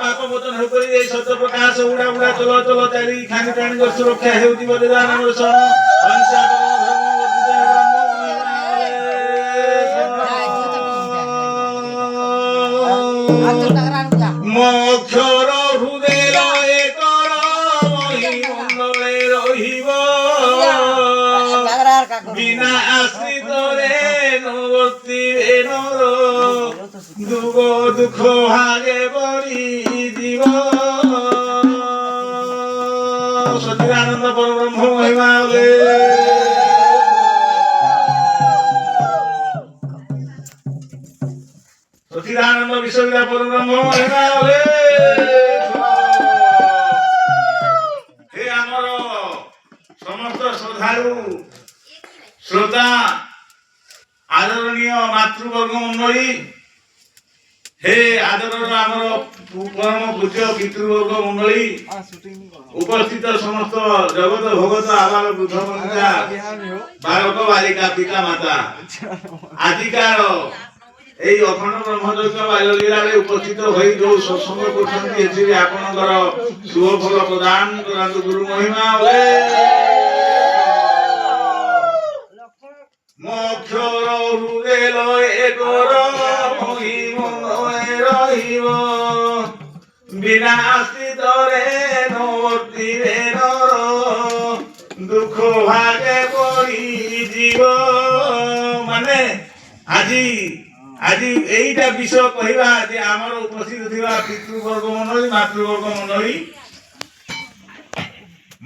ପାପ ମୋଚନ କରି এই ସତ୍ୟ ପ୍ରକାଶ ଉଡା ଉଡା ଚଲ ଚଲ ଚାଲି ଖାନି ପ୍ରାଣୀଙ୍କ ସୁରକ୍ଷା ହେଉଛି ବଳିଦାନ ଆମର ଶରଣ ଅହିଂସା মোক্ষর হৃদয় একর মহিমণ্ডলে রহিব বিনা আশ্রিতরে নবর্তিবে নর দুঃখ দুঃখ ভাগে পড়ি জীব সচিদানন্দ পরব্রহ্ম মহিমা বলে সচিদানন্দ বিশ্ববিদ্যালয় পরব্রহ্ম মহিমা বলে হে আমার সমস্ত শ্রদ্ধালু শ্রোতা আদরণীয় মাতৃবর্গ মন্ডলী হে আদরর আমার পরম পূজ্য পিতৃবর্গ মন্ডলী উপস্থিত সমস্ত জগত ভগত আবার বৃদ্ধ বনিতা বালক বালিকা পিতা মাতা আদিকার এই অখণ্ড ব্রহ্মযজ্ঞ বাল্যলীলারে উপস্থিত হয়ে যে সৎসঙ্গ করছেন এসে আপনার শুভ ফল প্রদান করন্তু গুরু মহিমা বলে মোক্ষর হৃদয় একর মহিমণ্ডলে রহিব বিনা আশ্রিতরে নবর্তিবে নর দুঃখ ভাগে পড়ি জীব মানে আজি আজি এইটা বিষয় কহিবা যে আমার উপস্থিত থিবা পিতৃবর্গ মন্ডলী মাতৃবর্গ মন্ডলী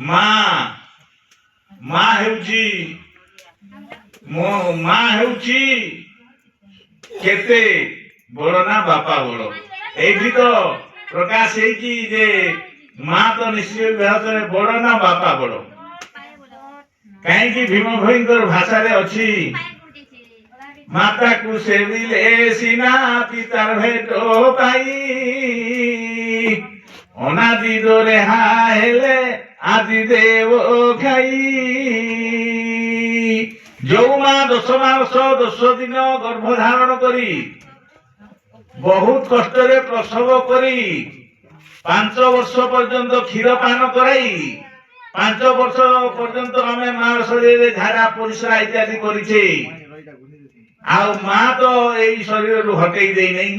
মা মা ହେଉଛି মা ହେଉଛି କେତେ ବଡ ନା ବାପା ବଡ ଏଇଠି ତ ପ୍ରକାଶ ହେଇଛି ଯେ ମା ତ ନିଶ୍ଚୟ ଭାରତରେ ବଡ ନା ବାପା ବଡ କାହିଁକି ଭୀମ ଭୋଇଙ୍କର ଭାଷାରେ ଅଛି ମାତାକୁ ସେବିଲେ ସିନା ପିତାର ଭେଟ ପାଇ ଅନାଦି ଦୋରେ ହା ହେଲେ ଆଦି ଦେବ ଖାଇ ଯୋଉ ମା 10 ମାସ 10 ଦିନ ଗର୍ଭ ଧାରଣ କରି ବହୁତ କଷ୍ଟରେ ପ୍ରସବ କରି 5 ବର୍ଷ ପର୍ଯ୍ୟନ୍ତ କ୍ଷୀର ପାନ କରାଇ 5 ବର୍ଷ ପର୍ଯ୍ୟନ୍ତ ଆମେ ମା ଶରୀରରେ ଝାଡା ପରିସ୍ରା ଇତ୍ୟାଦି କରିଛେ ଆଉ ମା ତ ଏଇ ଶରୀରରୁ ହଟେଇ ଦେଇ ନାହିଁ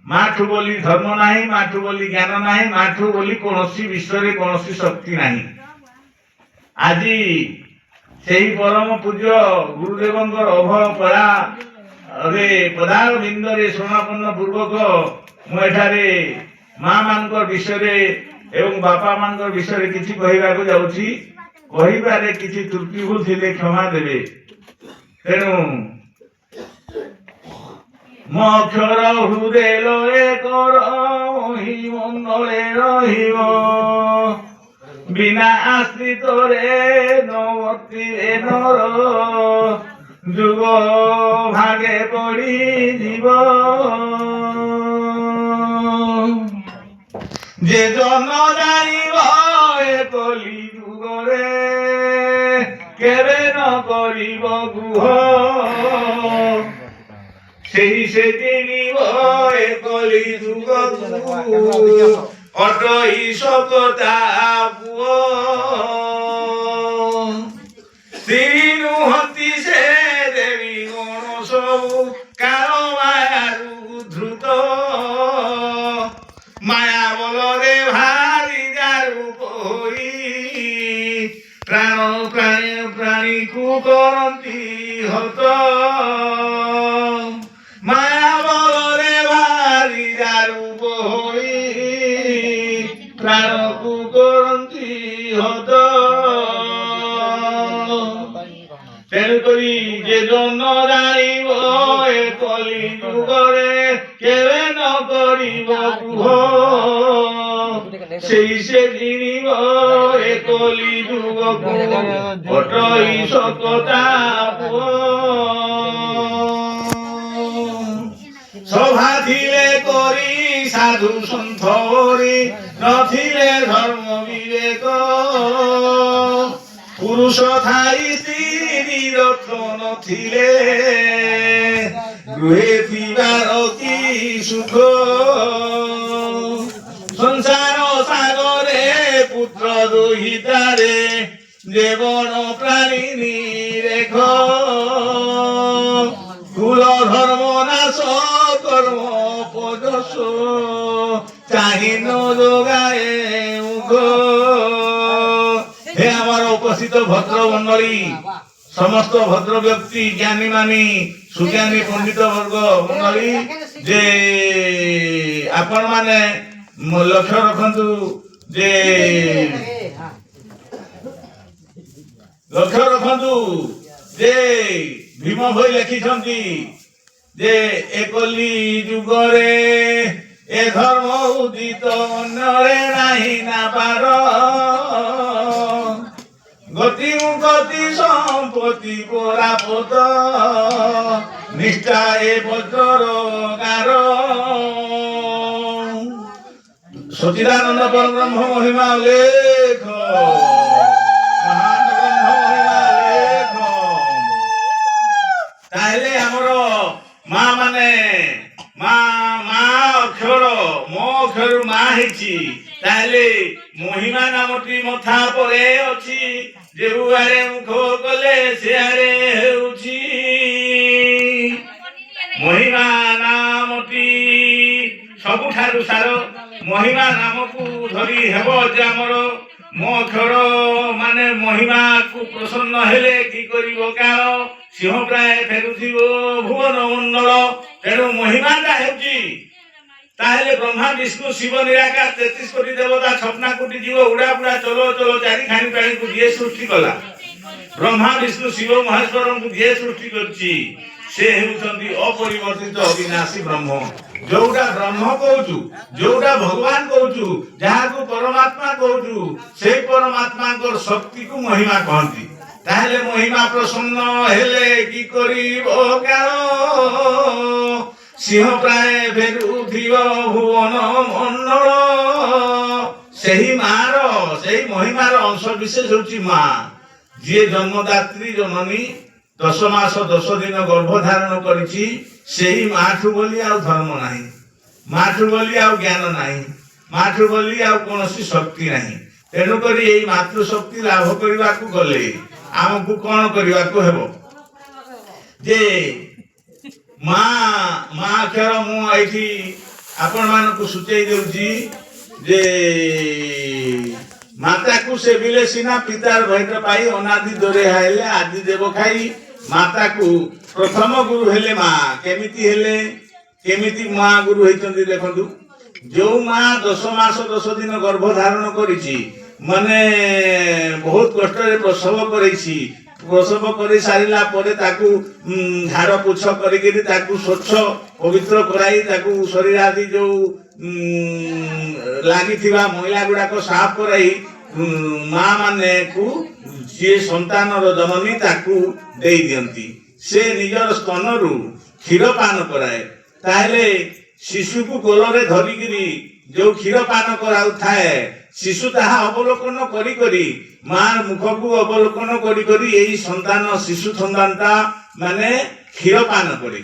ମାଠୁ ବୋଲି ଧର୍ମ ନାହିଁ ମାଠୁ ବୋଲି ଜ୍ଞାନ ନାହିଁ ମାଠୁ ବୋଲି କୌଣସି ବିଶ୍ୱରେ କୌଣସି ଶକ୍ତି ନାହିଁ ଆଜି ସେହି ପରମ ପୂଜ୍ୟ ଗୁରୁଦେବଙ୍କର ଅଭୟ କଳା ରେ ପଦାର ବିନ୍ଦରେ ସମାପନ୍ନ ପୂର୍ବକ ମୁଁ ଏଠାରେ ମା ମାନଙ୍କ ବିଷୟରେ ଏବଂ ବାପା ମାନଙ୍କ ବିଷୟରେ କିଛି କହିବାକୁ ଯାଉଛି କହିବାରେ କିଛି ତ୍ରୁଟି ଭୁଲ ଥିଲେ କ୍ଷମା ଦେବେ ତେଣୁ ମୋକ୍ଷର ହୃଦୟ ଏକର ମହିମଣ୍ଡଳେ ରହିବ বিনা আশ্রিতরে নবর্তিবে নর যুগ ভাগে পড়ি জীব যে জন জানিব এ কলি যুগরে কেবে ন করিব গুহ সেই সে চিনিব এ কলি যুগ অটই সকতা পুয় তিনুহতি সে দেবী গণ সবু কাল মায়ারু ধৃত মায়া বলরে ভারি যারু কই প্রাণ প্রাণী প্রাণীকু করন্তি হত মায়া বলরে ভারি যারু কই প্রাণকু করন্তি হত তেণুকরি যে জন জানিব এ কলি যুগরে কেবে ন করিব কুহ সেই সে জিনিব এ কলি যুগকু অটই সকতা সভা থিলে করি সাধু সন্থরি নথিলে ধর্ম বিবেক পুরুষ থাই স্ত্রী রত্ন নথিলে গৃহে পিবার কি সুখ যে বন প্রাণী নিরেখ কুল ধর্ম নাশ কর্ম পদস চাহিন যোগায়ে মুখ। হে আমার উপস্থিত ভদ্র মন্ডলী, সমস্ত ভদ্র ব্যক্তি, জ্ঞানী মানি, সুজ্ঞানী পণ্ডিত বর্গ মন্ডলী, যে ଆପଣ ମାନେ ଲକ୍ଷ୍ୟ ରଖନ୍ତୁ ଯେ ଲକ୍ଷ୍ୟ ରଖନ୍ତୁ ଯେ ଭୀମ ଭୋଇ ଲେଖିଛନ୍ତି ଯେ ଏକଲି ଯୁଗରେ ଏ ଧର୍ମ ଉଦିତ ଅନ୍ୟରେ ନାହିଁ ନା ପାର ଗତି ଗତି ସମ୍ପତ୍ତି ପରାପଦ ନିଷ୍ଠା ଏ ବଜ୍ରର ଗାର। ସଚିଦାନନ୍ଦ ପରବ୍ରହ୍ମ ମହିମା ଲେଖ ତାହେଲେ ଆମର ମା ମାନେ ମା ଅକ୍ଷର ମୋ ଅକ୍ଷରରୁ ମା ହେଇଛି। ତାହେଲେ ମହିମା ନାମଟି ମଥା ପରେ ଅଛି, ଯେଉଁଆଡ଼େ ମୁଖ କଲେ ସେଆଡ଼େ ହେଉଛି ମହିମା ନାମଟି ସବୁଠାରୁ ସାର। ମହିମା ନାମକୁ ଧରି ହେବ ଯେ ଆମର ମୋ ଅକ୍ଷର ମାନେ ମହିମାକୁ ପ୍ରସନ୍ନ ହେଲେ କି କରିବ କାଳ ସିଂହ ପ୍ରାୟ ଫେରୁଥିବ ଭୁବନ ମଣ୍ଡଳ। ତେଣୁ ମହିମାଟା ହେଉଛି ତାହେଲେ ବ୍ରହ୍ମା ବିଷ୍ଣୁ ଶିବ ନିରାକାର 33 କୋଟି ଦେବତା ସ୍ୱପ୍ନା କୋଟି ଜୀବ ଉଡ଼ା ପୁଡ଼ା ଚଲ ଚଲ ଚାରି ଖାଣି ପ୍ରାଣୀକୁ ଯିଏ ସୃଷ୍ଟି କଲା, ବ୍ରହ୍ମା ବିଷ୍ଣୁ ଶିବ ମହେଶ୍ୱରଙ୍କୁ ଯିଏ ସୃଷ୍ଟି କରିଛି ସେ ହେଉଛନ୍ତି ଅପରିବର୍ତ୍ତିତ ଅବିନାଶୀ ବ୍ରହ୍ମ। ଯୋଉଟା ବ୍ରହ୍ମ କହୁଛୁ, ଯୋଉଟା ଭଗବାନ କହୁଛୁ, ଯାହାକୁ ପରମାତ୍ମା କହୁଛୁ, ସେଇ ପରମାତ୍ମାଙ୍କର ଶକ୍ତିକୁ ମହିମା କହନ୍ତି। ତାହେଲେ ମହିମା ପ୍ରସନ୍ନ ହେଲେ କି କରିବ କାଳ ସିଂହ ପ୍ରାୟ ଫେରୁଥିବ ଭୁବନ ମଣ୍ଡଳ। ସେହି ମାର, ସେହି ମହିମାର ଅଂଶ ବିଶେଷ ହେଉଛି ମା, ଯିଏ ଜନ୍ମଦାତ୍ରୀ ଜନନୀ 10 ମାସ 10 ଦିନ ଗର୍ଭ ଧାରଣ କରିଛି। ସେହି ମାଠୁ ବୋଲି ଆଉ ଧର୍ମ ନାହିଁ, ମାଠୁ ବୋଲି ଆଉ ଜ୍ଞାନ ନାହିଁ, ମାଠୁ ବୋଲି ଆଉ କୌଣସି ଶକ୍ତି ନାହିଁ। ତେଣୁକରି ଏଇ ମାତୃଶକ୍ତି ଲାଭ କରିବାକୁ ଗଲେ ଆମକୁ କଣ କରିବାକୁ ହେବ ଯେ ମା ଅକ୍ଷର ମୁଁ ଏଇଠି ଆପଣମାନଙ୍କୁ ସୂଚେଇ ଦେଉଛି ଯେ ମାତାକୁ ସେବିଲେ ସିନା ପିତାର ଭେଟ ପାଇ ଅନାଦି ଦୋରେ ହେଲେ ଆଦି ଦେବ ଖାଇ। ମାତାକୁ ପ୍ରଥମ ଗୁରୁ ହେଲେ ମା। କେମିତି ହେଲେ, କେମିତି ମା ଗୁରୁ ହେଇଛନ୍ତି ଦେଖନ୍ତୁ। ଯୋଉ ମା 10 ମାସ 10 ଦିନ ଗର୍ଭ ଧାରଣ କରିଛି, ମାନେ ବହୁତ କଷ୍ଟରେ ପ୍ରସବ କରିଛି, ପ୍ରସବ କରି ସାରିଲା ପରେ ତାକୁ ଝାଡ଼ ପୋଛ କରିକିରି ତାକୁ ସ୍ୱଚ୍ଛ ପବିତ୍ର କରାଇ ତାକୁ ଶରୀର ଆଦି ଯୋଉ ଲାଗିଥିବା ମଇଳା ଗୁଡାକ ସାଫ କରାଇ ମା ମାନେକୁ ଯିଏ ସନ୍ତାନର ଜନନୀ ତାକୁ ଦେଇ ଦିଅନ୍ତି। ସେ ନିଜର ସ୍ତନରୁ କ୍ଷୀର ପାନ କରାଏ। ତାହେଲେ ଶିଶୁକୁ କୋଳରେ ଧରିକିରି ଯୋଉ କ୍ଷୀର ପାନ କରାଉଥାଏ, ଶିଶୁ ତାହା ଅବଲୋକନ କରି କରି ମା ମୁଖକୁ ଅବଲୋକନ କରି କରି ଏଇ ସନ୍ତାନ ଶିଶୁ ସନ୍ତାନଟା ମାନେ କ୍ଷୀର ପାନ କରେ।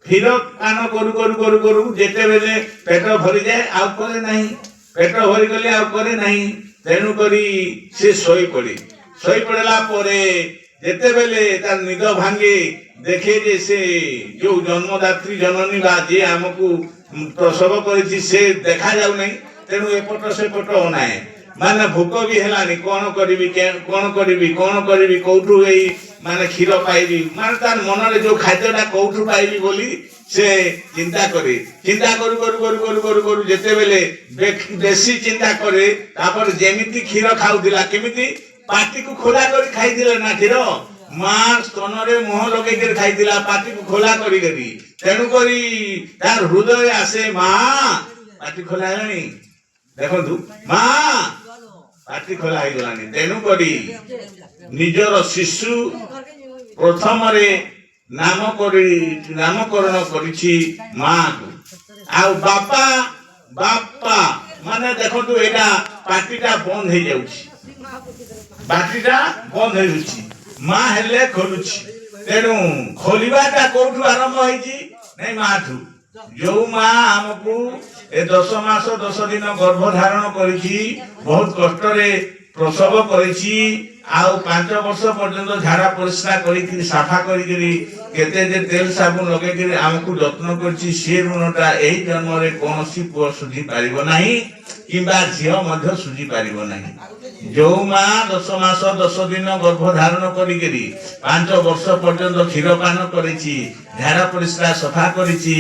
କ୍ଷୀର ପାନ କରୁ କରୁ କରୁ କରୁ ଯେତେବେଳେ ପେଟ ଭରିଯାଏ ଆଉ କରେ ନାହିଁ, ପେଟ ଭରିଗଲେ ଆଉ କରେ ନାହିଁ। ତେଣୁ କରି ସେ ଶୋଇପଡ଼େ। ଶୋଇପଡ଼ିଲା ପରେ ଯେତେବେଳେ ତାର ନିଦ ଭାଙ୍ଗେ, ଦେଖେ ଯେ ସେ ଯୋଉ ଜନ୍ମଦାତ୍ରୀ ଜନନୀ ବା ଯିଏ ଆମକୁ ପ୍ରସବ କରିଛି ସେ ଦେଖାଯାଉନାହିଁ। ତେଣୁ ଏପଟ ସେପଟ ଅନାଏ, ମାନେ ଭୋକ ବି ହେଲାନି, କଣ କରିବି କଣ କରିବି କଣ କରିବି, କୋଉଠୁ ଏଇ ମାନେ କ୍ଷୀର ପାଇବି, ମାନେ ତାର ମନରେ ଯୋଉ ଖାଦ୍ୟଟା କୋଉଠୁ ପାଇବି ବୋଲି ସେ ଚିନ୍ତା କରେ। ଚିନ୍ତା କରୁ କରୁ କରୁ କରୁ କରୁ କରୁ ଯେତେବେଳେ ବେଶୀ ଚିନ୍ତା କରେ, ତାପରେ ଯେମିତି କ୍ଷୀର ଖାଉଥିଲା, କେମିତି ପାଟିକୁ ଖୋଲା କରି ଖାଇଥିଲା ନା କ୍ଷୀର, ମା ସ୍ତନରେ ମୁହଁ ଲଗେଇକରି ଖାଇଥିଲା ପାଟିକୁ ଖୋଲା କରିକରି। ତେଣୁକରି ତାର ହୃଦୟ ଆସେ, ମା ପାଟି ଖୋଲା ହେଲାଣି, ଦେଖନ୍ତୁ ମା ପାଟି ଖୋଲା ହେଇଗଲାଣି। ତେଣୁକରି ନିଜର ଶିଶୁ ପ୍ରଥମରେ ନାମକରଣ କରିଛି ମାକୁ। ଆଉ ବାପା ବାପା ମାନେ ଦେଖନ୍ତୁ ଏଇଟା ପାଟିଟା ବନ୍ଦ ହେଇଯାଉଛି, ପାଟିଟା ବନ୍ଦ ହେଇଯାଉଛି, ମା ହେଲେ ଖୋଲୁଛି। ତେଣୁ ଖୋଲିବାଟା କୋଉଠୁ ଆରମ୍ଭ ହେଇଛି? ନାଇଁ ମାଠୁ। ଯୋଉ ମା ଆମକୁ ଏ 10 ମାସ 10 ଦିନ ଗର୍ଭ ଧାରଣ କରିଛି, ବହୁତ କଷ୍ଟରେ প্রসব করেছি ଆଉ 5 ବର୍ଷ পর্যন্ত ঝାড়া পরিস্রা করিকি সাফা করিকি কেতে যে তেল সাବୁন লগাইকি ଆମକୁ যত্ন করছি সে ঋণটা এই জন্মরে কৌশি পুଅ সুঝি পারিব ନାହିଁ কিংবা ঝিଅ ମଧ୍ୟ ସୁଝି ପାରିବ ନାହିଁ। ଯୋଉ ମା 10 ମାସ 10 ଦିନ ଗର୍ଭ ଧାରଣ କରିକିରି 5 ବର୍ଷ ପର୍ଯ୍ୟନ୍ତ କ୍ଷୀରପାନ କରିଛି, ଝାଡ଼ା ପରିସ୍ରା ସଫା କରିଛି,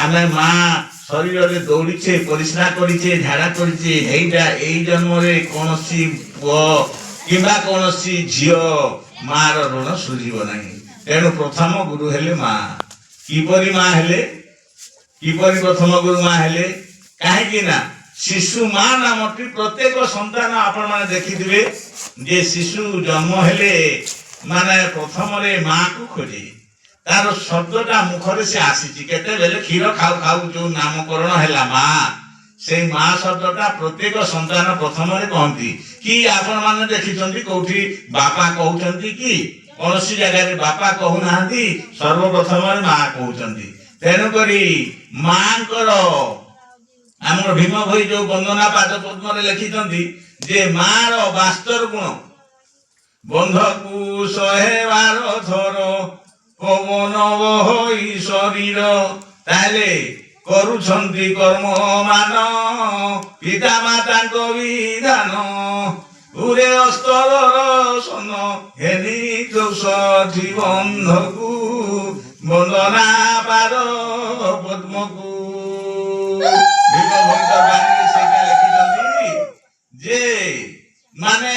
ଆମେ ମା ଶରୀରରେ ଦୌଡ଼ିଛେ, ପରିସ୍ରା କରିଛେ, ଝାଡ଼ା କରିଛେ, ହେଇଟା ଏଇ ଜନ୍ମରେ କୌଣସି ପୁଅ କିମ୍ବା କୌଣସି ଝିଅ ମାର ଋଣ ସୁଝିବ ନାହିଁ। ତେଣୁ ପ୍ରଥମ ଗୁରୁ ହେଲେ ମା। କିପରି ମା ହେଲେ? କିପରି ପ୍ରଥମ ଗୁରୁ ମା ହେଲେ? କାହିଁକି ନା ଶିଶୁ ମା ନାମଟି ପ୍ରତ୍ୟେକ ସନ୍ତାନ ଆପଣମାନେ ଦେଖିଥିବେ ଯେ ଶିଶୁ ଜନ୍ମ ହେଲେ ମାନେ ପ୍ରଥମରେ ମାକୁ ଖୋଜେ। ତାର ଶବ୍ଦଟା ମୁଖରେ ସେ ଆସିଛି କେତେବେଳେ କ୍ଷୀର ଖାଉ ଖାଉ ଯୋଉ ନାମକରଣ ହେଲା ମା, ସେଇ ମା ଶବ୍ଦଟା ପ୍ରତ୍ୟେକ ସନ୍ତାନ ପ୍ରଥମରେ କହନ୍ତି। କି ଆପଣମାନେ ଦେଖିଛନ୍ତି କୋଉଠି ବାପା କହୁଛନ୍ତି କି? କୌଣସି ଜାଗାରେ ବାପା କହୁନାହାନ୍ତି, ସର୍ବପ୍ରଥମରେ ମା କହୁଛନ୍ତି। ତେଣୁକରି ମାଙ୍କର ଆମର ଭୀମ ଭୋଇ ଯୋଉ ବନ୍ଦନା ପାଦ ପଦ୍ମରେ ଲେଖିଛନ୍ତି ଯେ ମାର ବାସ୍ତର ଗୁଣ ବନ୍ଧକୁ 112 ଥର ପବନ ହୋଇ ଶରୀର, ତାହେଲେ କରୁଛନ୍ତି କର୍ମ ମାନ ପିତା ମାତାଙ୍କ ବିଧାନ, ଉରେ ଅସ୍ତର ସନ ହେନି 64 ବନ୍ଧକୁ ବନ୍ଦନା ପାଦ ପଦ୍ମକୁ। ଯେ ମାନେ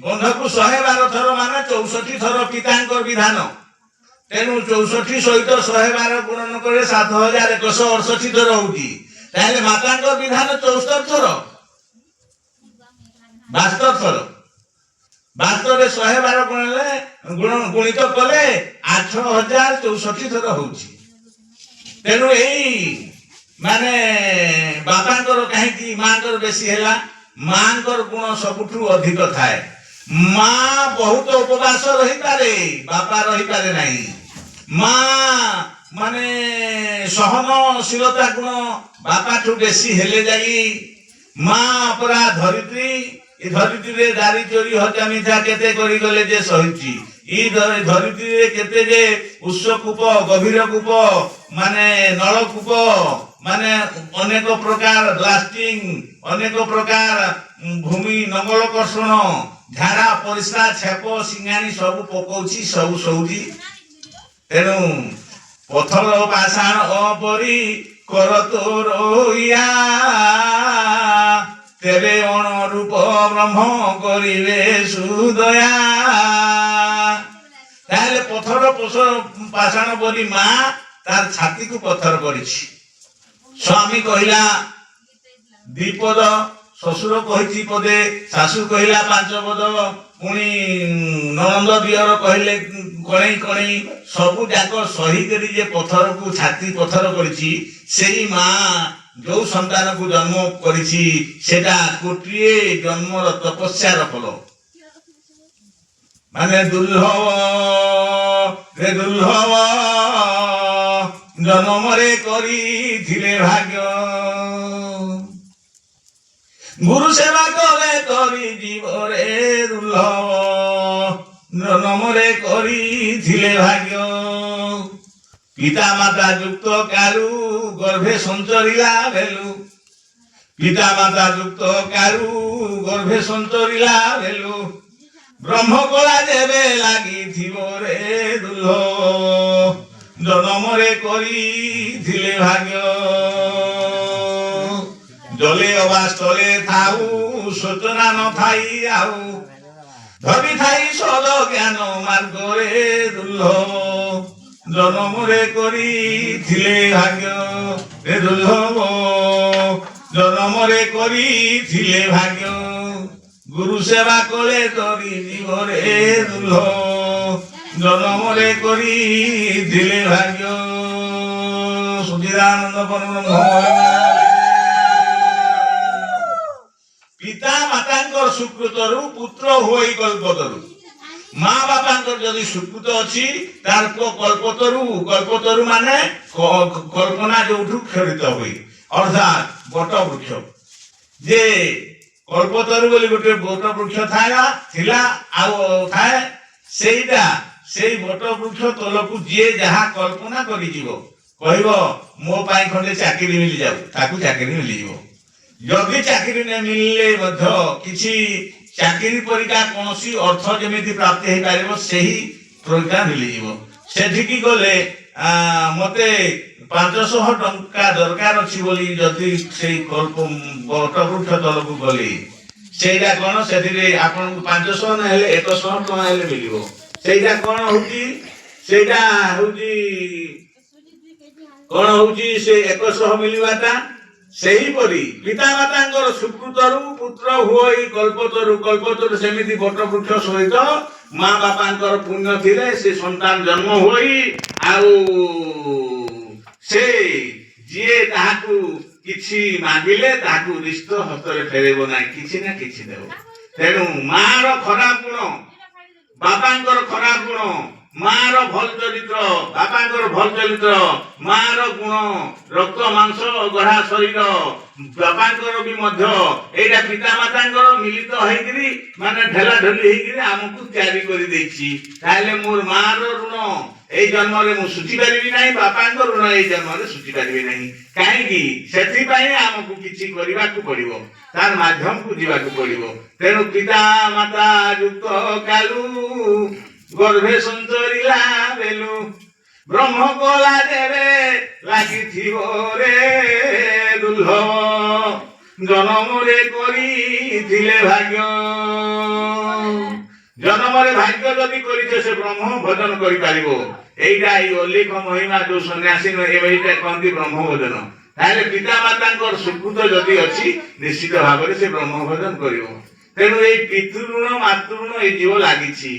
ବନ୍ଧକୁ 112 ଥର ମାନେ 64 ଥର ପିତାଙ୍କର ବିଧାନ। ତେଣୁ 64 ସହିତ 112 ଗୁଣନ କଲେ 7168 ଥର ହଉଛି। ତାହେଲେ ମାତାଙ୍କ ବିଧାନ 74 ଥର, 72 ଥର। 72ରେ 112 ଗୁଣିତ କଲେ 8064 ଥର ହଉଛି। ତେଣୁ ଏଇ ମାନେ ବାପାଙ୍କର କାହିଁକି ମାଙ୍କର ବେଶୀ ହେଲା? ମାଙ୍କର ଗୁଣ ସବୁଠୁ ଅଧିକ ଥାଏ। ମା ବହୁତ ଉପବାସ ରହିପାରେ, ବାପା ରହିପାରେ ନାହିଁ। ମା ମାନେ ସହନଶୀଳତା ଗୁଣ ବାପାଠୁ ବେଶୀ ହେଲେ ଯାଇ ମା ପରା ଧରିତ୍ରୀ, ଏ ଧରିତ୍ରୀରେ ଦାରି ଚୋରି ହତ୍ୟା ମିଥ୍ୟା କେତେ କରିଗଲେ ଯେ ସହିଛି। এই ধরিত্রীরে কেতে যে উৎসকূপ, গভীর কূপ, মানে নলকূপ, মানে অনেক প্রকার ব্লাস্টিং, অনেক প্রকার ভূমি নঙ্গল কর্ষণ, ঝাড়া পরিস্রা ଛେପ ସିଙ୍ଗାଣି ସବୁ ପକଉଛି, ସବୁ ସଉଜି। ତେଣୁ ପଥର ପାଷାଣ ପରି କର ତୋର ଇଆ, ତେବେ ଅଣରୂପ ବ୍ରହ୍ମ କରିବେ ସୁଦୟା। ତାହେଲେ ପଥର ପାଷାଣ ପରି ମା ତାର ଛାତିକୁ ପଥର କରିଛି। ସ୍ୱାମୀ କହିଲା 2 ପଦ, ଶ୍ୱଶୁର କହିଛି ପଦେ, ଶାଶୁ କହିଲା 5 ପଦ, ପୁଣି ନଣନ୍ଦ ଦିଅର କହିଲେ କଣେଇ କଣେଇ, ସବୁ ଯାକ ସହିକରି ଯେ ପଥରକୁ ଛାତି ପଥର କରିଛି, ସେଇ ମା ଯୋଉ ସନ୍ତାନକୁ ଜନ୍ମ କରିଛି ସେଟା କୋଟିଏ ଜନ୍ମର ତପସ୍ୟାର ଫଳ। ମାନେ ଦୁର୍ଲଭ ରେ ଦୁର୍ଲଭ ଜନ୍ମରେ କରିଥିଲେ ଭାଗ୍ୟ, ଗୁରୁ ସେବା କଲେ ତରି ଜୀବରେ ଦୁର୍ଲଭ ଜନ୍ମରେ କରିଥିଲେ ଭାଗ୍ୟ। ପିତା ମାତା ଯୁକ୍ତ କାରୁ ଗର୍ଭେ ସଞ୍ଚରିଲା ଭେଲୁ, ପିତା ମାତା ଯୁକ୍ତ କାରୁ ଗର୍ଭେ ସଞ୍ଚରିଲା ଭେଲୁ, ବ୍ରହ୍ମକଳା ଯେବେ ଲାଗିଥିବ ରେ ଦୁର୍ଲଭ ଜନ୍ମରେ କରିଥିଲେ ଭାଗ୍ୟ। ଜଲେ ଅବା ସ୍ଥଳେ ଥାଉ ସୂଚନା ନଥାଇ ଆଉ, ଧରି ଥାଇ ସଦ ଜ୍ଞାନ ମାର୍ଗରେ ଦୁର୍ଲଭ ଜନ୍ମରେ କରିଥିଲେ ଭାଗ୍ୟ ରେ ଦୁର୍ଲଭ ଜନ୍ମରେ କରିଥିଲେ ଭାଗ୍ୟ। ଗୁରୁ ସେବା କଲେ ତରି ଜୀବରେ ଦୁର୍ଲଭ ଜନ୍ମରେ କରିଥିଲେ ଭାଗ୍ୟ। ସୁଧୀରାନନ୍ଦ ପରମ ପିତା ମାତାଙ୍କର ସୁକୃତରୁ ପୁତ୍ର ହୋଇ କଳ୍ପତରୁ, ମା ବାପାଙ୍କର ଯଦି ସୁକୃତ ଅଛି ତାର ପୁଅ କଳ୍ପତରୁ, କଳ୍ପତରୁ ମାନେ କଳ୍ପନା ଯୋଉଠୁ କ୍ଷରିତ ହୁଏ, ଅର୍ଥାତ୍ ବଟ ବୃକ୍ଷ। ଯେ କଳ୍ପତରୁ ବୋଲି ଗୋଟେ ବଟ ବୃକ୍ଷ ଥିଲା ଆଉ ଥାଏ ସେଇଟା ସେଇ ବଟ ବୃକ୍ଷ ତଳକୁ ଯିଏ ଯାହା କଳ୍ପନା କରିଯିବ କହିବ ମୋ ପାଇଁ ଖଣ୍ଡେ ଚାକିରି ମିଳିଯାଉ ତାକୁ ଚାକିରି ମିଳିଯିବ। ଯଦି ଚାକିରି ନ ମିଳିଲେ ମଧ୍ୟ କିଛି ଚାକିରି ପରିକା କୌଣସି ଅର୍ଥ ଯେମିତି ପ୍ରାପ୍ତି ହେଇପାରିବ ସେହି ପରିକା ମିଳିଯିବ। ସେଠିକି ଗଲେ ମତେ 500 ଟଙ୍କା ଦରକାର ଅଛି ବୋଲି ଯଦି ସେଇ ବଟବୃକ୍ଷ ତଳକୁ ଗଲି ସେଇଟା କଣ ସେଥିରେ ଆପଣଙ୍କୁ 500 ନହେଲେ 100 ଟଙ୍କା ହେଲେ ମିଳିବ। ସେଇଟା କଣ ହଉଛି ସେଇଟା ହଉଛି କଣ ହଉଛି ସେ 100 ମିଳିବାଟା ସେହିପରି ପିତାମାତାଙ୍କର ସୁକୃତରୁ ପୁତ୍ର ହୁଏ କଳ୍ପତରୁ ସେମିତି ବଟବୃକ୍ଷ ସହିତ ମା ବାପାଙ୍କର ପୁଣ୍ୟ ଥିଲେ ସେ ସନ୍ତାନ ଜନ୍ମ ହୋଇ ଆଉ ସେ ଯିଏ ତାହାକୁ କିଛି ମାଗିଲେ ତାହାକୁ ନିଶ୍ଚିତ ହସ୍ତରେ ଫେରେଇବ ନାହିଁ, କିଛି ନା କିଛି ଦେବ। ତେଣୁ ମାର ଖରାପ ଗୁଣ ବାପାଙ୍କର ଖରାପ ଗୁଣ, ମାର ଭଲ ଚରିତ୍ର ବାପାଙ୍କର ଭଲ ଚରିତ୍ର, ମାର ଗୁଣ ରକ୍ତ ମାଂସ ଗଢା ଶରୀର ବାପାଙ୍କର ବି ମଧ୍ୟ ଏଇଟା ପିତାମାତାଙ୍କର ମିଳିତ ହେଇକିରି ମାନେ ଢେଲା ଢେଲି ହେଇକିରି ଆମକୁ ତିଆରି କରିଦେଇଛି। ତାହେଲେ ମୋର ମାର ଋଣ ଏଇ ଜନ୍ମରେ ମୁଁ ଶୁଝି ପାରିବି ନାହିଁ, ବାପାଙ୍କ ଋଣ ଏଇ ଜନ୍ମରେ ଶୁଝି ପାରିବି ନାହିଁ। କାହିଁକି? ସେଥିପାଇଁ ଆମକୁ କିଛି କରିବାକୁ ପଡିବ, ତାର ମାଧ୍ୟମକୁ ଯିବାକୁ ପଡିବ। ତେଣୁ ପିତା ମାତା ଯୁକ୍ତ କାଲୁ ଗର୍ଭେ ସଞ୍ଚରିଲା ବେଲୁ ବ୍ରହ୍ମ କଲା ଯେବେ ଲାଗିଥିବ ରେ ଦୁର୍ଲଭ ଜନମରେ କରିଥିଲେ ଭାଗ୍ୟ। ଜନମରେ ଭାଗ୍ୟ ଯଦି କରିছে ସେ ବ୍ରହ୍ମ ଭଜନ କରିପାରିବ। এইটা এই অলিখ মহিমা ଯୋଉ ସନ୍ନ୍ୟାସୀ ଏଇଟା କହନ୍ତି ବ୍ରହ୍ମ ଭଜନ। ତାହେଲେ ପିତା ମାତାଙ୍କର ସୁକୃତ ଯଦି ଅଛି ନିଶ୍ଚିତ ଭାବରେ ସେ ବ୍ରହ୍ମ ଭଜନ କରିବ। ତେଣୁ ଏଇ ପିତୃ ଋଣ ମାତୃ ଋଣ ଏଇ ଜୀବ ଲାଗିଛି।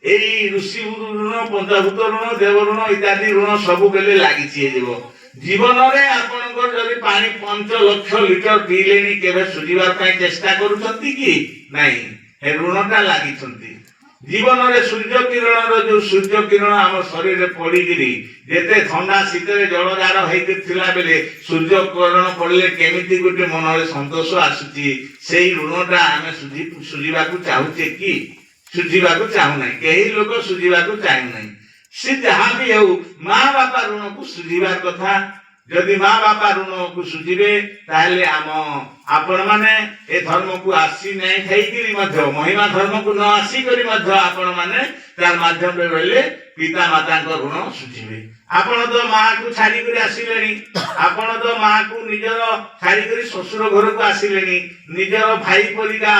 ଏଇ ଋଷି ଋଣ ପଞ୍ଚଭୂତ ଋଣ ଦେବ ଋଣ ଇତ୍ୟାଦି ଋଣ ସବୁବେଳେ ଲାଗିଛି ଏ ଜୀବ। ଜୀବନରେ ଆପଣଙ୍କର ଯଦି ପାଣି 5 ଲକ୍ଷ ଲିଟର ପିଇଲେଣି କେବେ ସୁଝିବା ପାଇଁ ଚେଷ୍ଟା କରୁଛନ୍ତି କି ନାଇଁ? ଏ ଋଣଟା ଲାଗିଛନ୍ତି। ଜୀବନରେ ସୂର୍ଯ୍ୟ କିରଣର ଯୋଉ ସୂର୍ଯ୍ୟ କିରଣ ଆମ ଶରୀରରେ ପଡିକିରି ଯେତେ ଥଣ୍ଡା ଶୀତରେ ଜଳଜାଡ଼ ହେଇକି ଥିଲା ବେଳେ ସୂର୍ଯ୍ୟ କିରଣ ପଡିଲେ କେମିତି ଗୋଟେ ମନରେ ସନ୍ତୋଷ ଆସୁଛି, ସେଇ ଋଣଟା ଆମେ ସୁଝିବାକୁ ଚାହୁଁଛେ କି? ସୁଝିବାକୁ ଚାହୁଁନାହିଁ, କେହି ଲୋକ ସୁଝିବାକୁ ଚାହୁଁନାହିଁ। ସେ ଯାହା ବି ହେଉ ମା ବାପା ଋଣକୁ ସୁଝିବା କଥା। ଯଦି ମା ବାପା ଋଣକୁ ସୁଝିବେ ତାହେଲେ ଆପଣ ମାନେ ଏ ଧର୍ମକୁ ଆସି ନାହିଁ ଥାଇକିରି ମଧ୍ୟ ମହିମା ଧର୍ମକୁ ନ ଆସିକରି ମଧ୍ୟ ଆପଣ ମାନେ ତାର ମାଧ୍ୟମରେ ରହିଲେ ପିତା ମାତାଙ୍କ ଋଣ ସୁଝିବେ। ଆପଣ ତ ମାକୁ ଛାଡିକରି ଆସିଲେଣି, ଆପଣ ତ ମାକୁ ନିଜର ଛାଡିକରି ଶ୍ୱଶୁର ଘରକୁ ଆସିଲେଣି। ନିଜର ଭାଇ ପରିକା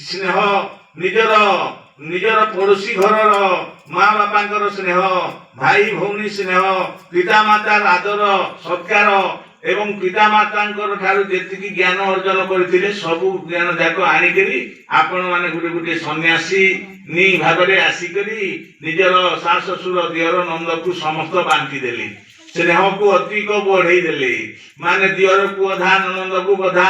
ସ୍ନେହ, ନିଜର ପଡୋଶୀ ଘରର ମା ବାପାଙ୍କର ସ୍ନେହ, ଭାଇ ଭଉଣୀ ସ୍ନେହ, ପିତା ମାତାର ଆଦର ସତ୍କାର ଏବଂ ପିତା ମାତାଙ୍କର ଠାରୁ ଯେତିକି ଜ୍ଞାନ ଅର୍ଜନ କରିଥିଲେ ସବୁ ଜ୍ଞାନ ଯାକ ଆଣିକରି ଆପଣ ମାନେ ଗୋଟେ ସନ୍ନ୍ୟାସୀ ଭାବରେ ଆସିକରି ନିଜର ଶାଶୁ ଶ୍ୱଶୁର ଦିଅର ନନ୍ଦକୁ ସମସ୍ତ ବାଣ୍ଟି ଦେଲେ। ସ୍ନେହକୁ ଅଧିକ ବଢେଇ ଦେଲେ। ମାନେ ଦିଅରକୁ ଅଧା, ନନ୍ଦକୁ ଅଧା,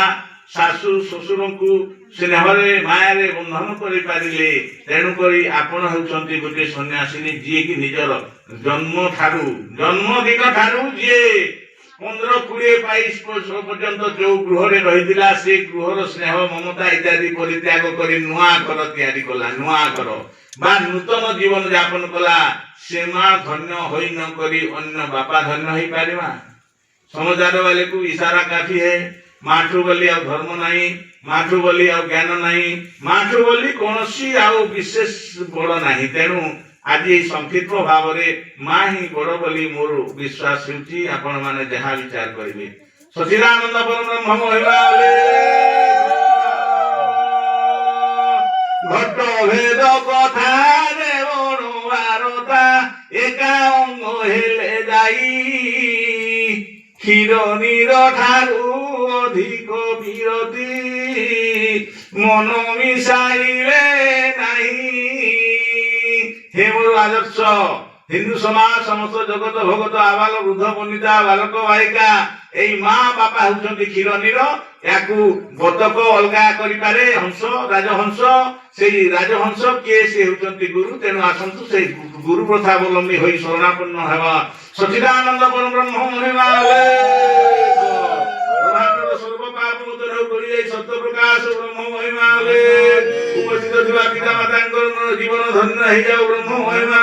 ଶାଶୁ ଶ୍ୱଶୁରଙ୍କୁ ସ୍ନେହରେ ମାୟାରେ ବନ୍ଧନ କରିପାରିଲେ। ତେଣୁକରି ଆପଣ ହେଉଛନ୍ତି ଗୋଟେ ସନ୍ନ୍ୟାସିନୀ ଯିଏକି ନିଜର ଜନ୍ମଦିନ ଠାରୁ ଯିଏ 15, 20, 22 ବର୍ଷ ପର୍ଯ୍ୟନ୍ତ ଯୋଉ ଗୃହରେ ରହିଥିଲା ସେ ଗୃହର ସ୍ନେହ ମମତା ଇତ୍ୟାଦି ପରିତ୍ୟାଗ କରି ନୂଆ ଘର ତିଆରି କଲା, ନୂଆ ଘର ବା ନୂତନ ଜୀବନ ଯାପନ କଲା। ସେ ମା ଧନ୍ୟ ହୋଇ ନ କରି ଅନ୍ୟ ବାପା ଧନ୍ୟ ହେଇପାରିବା? समझदार वाले को इशारा काफी है। माठू बोली आ धर्म नहीं, माठू बोली आ ज्ञान नहीं, माठू बोली कौन सी आउ विशेष बड़ नहीं। तेणु आज संक्षिप्त भाव में माँ ही बड़ बोली मोर विश्वास होती। आपण माने जहाँ विचार करेंगे सचिदानंद परब्रह्म महिमा घट भेद कथा बारता एका अंग हेले जाई क्षीर नीर ठारू अधिक विरती मन मिसाइले नहीं। हे मोर आदर्श हिंदू समाज समस्त जगत भगत आबाल वृद्ध बनिता बालक बालिका एई माँ बापा होउछन्ति क्षीर नीर। याकू बतक अलगा करिपारे हंस राजहंस, सेई राजहंस के से होउछन्ति गुरु। तेणु आसन्तु सेई गुरु प्रथावलम्बी होई शरणापन्न हेबा। सच्चिदानंद परब्रह्म महिमा सर्व पाप ଅନୁଗ୍ରହ କରି এই সত্য প্রকাশ ব্রহ্ম মহিমালে উপস্থিত ଥିବା পিতা মাତାଙ୍କର ଜୀବନ ଧନ୍ୟ ହେଇଯାଉ ବ୍ରହ୍ମ ମହିମା